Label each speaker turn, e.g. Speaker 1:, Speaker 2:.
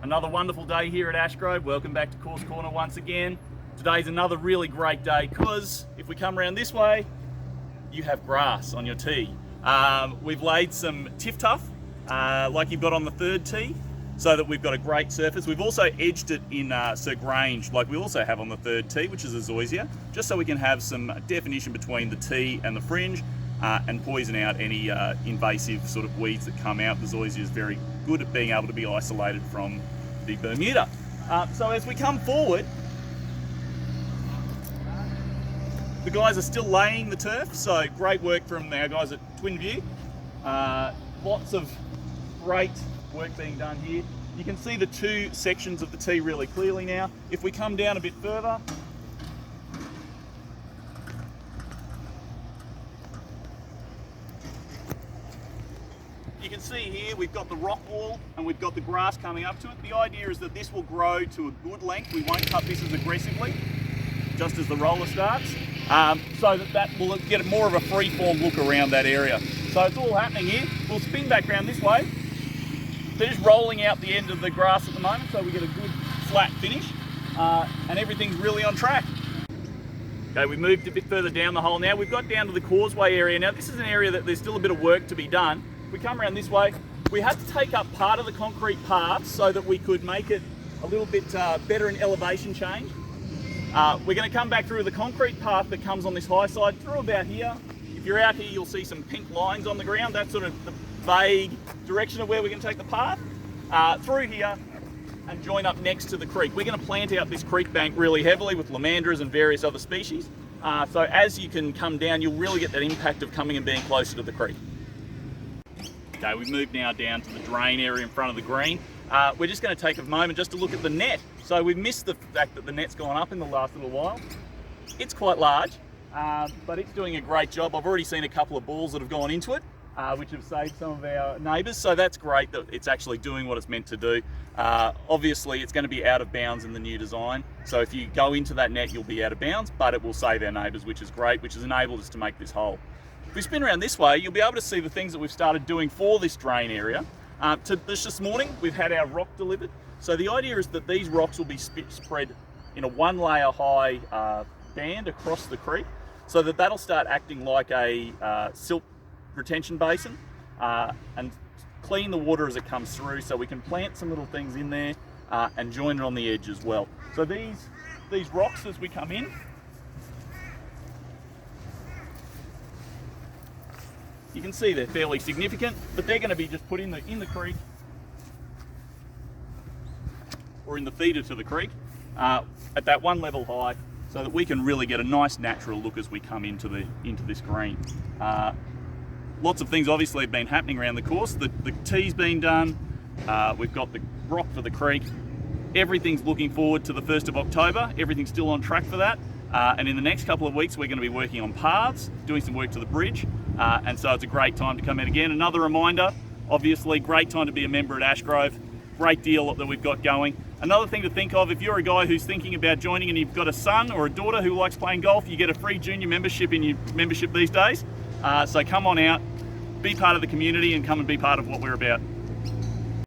Speaker 1: Another wonderful day here at Ashgrove. Welcome back to Course Corner once again. Today's another really great day because if we come around this way, you have grass on your tee. We've laid some Tiff Tuff like you've got on the third tee so that we've got a great surface. We've also edged it in Sir Grange like we also have on the third tee, which is a zoysia, just so we can have some definition between the tee and the fringe and poison out any invasive sort of weeds that come out. The zoysia is very good at being able to be isolated from the Bermuda. So as we come forward, the guys are still laying the turf, so great work from our guys at Twin View. Lots of great work being done here. You can see the two sections of the tee really clearly now. If we come down a bit further, you can see here we've got the rock wall and we've got the grass coming up to it. The idea is that this will grow to a good length. We won't cut this as aggressively, just as the roller starts, so that will get more of a free-form look around that area. So it's all happening here. We'll spin back around this way. They're just rolling out the end of the grass at the moment, so we get a good flat finish, and everything's really on track. Okay, we moved a bit further down the hole now. We've got down to the causeway area. Now this is an area that there's still a bit of work to be done. If we come around this way, we had to take up part of the concrete path so that we could make it a little bit better in elevation change. We're going to come back through the concrete path that comes on this high side through about here. If you're out here, you'll see some pink lines on the ground. That's sort of the vague direction of where we're going to take the path. Through here and join up next to the creek. We're going to plant out this creek bank really heavily with lomandras and various other species. So as you can come down, you'll really get that impact of coming and being closer to the creek. Okay, we've moved now down to the drain area in front of the green. We're just going to take a moment just to look at the net. So we've missed the fact that the net's gone up in the last little while. It's quite large, but it's doing a great job. I've already seen a couple of balls that have gone into it, which have saved some of our neighbours. So that's great that it's actually doing what it's meant to do. Obviously, it's going to be out of bounds in the new design. So if you go into that net, you'll be out of bounds, but it will save our neighbours, which is great, which has enabled us to make this hole. If we spin around this way, you'll be able to see the things that we've started doing for this drain area. This morning, we've had our rock delivered. So the idea is that these rocks will be spread in a 1 layer high band across the creek, so that that'll start acting like a silt retention basin and clean the water as it comes through, so we can plant some little things in there and join it on the edge as well. So these rocks, as we come in, you can see they're fairly significant, but they're going to be just put in the creek or in the feeder to the creek at that 1 level high, so that we can really get a nice natural look as we come into this green. Lots of things obviously have been happening around the course. The tee's been done. We've got the rock for the creek. Everything's looking forward to the 1st of October. Everything's still on track for that. And in the next couple of weeks, we're going to be working on paths, doing some work to the bridge. And so it's a great time to come in again. Another reminder, obviously, great time to be a member at Ashgrove. Great deal that we've got going. Another thing to think of, if you're a guy who's thinking about joining and you've got a son or a daughter who likes playing golf, you get a free junior membership in your membership these days. So come on out, be part of the community and come and be part of what we're about.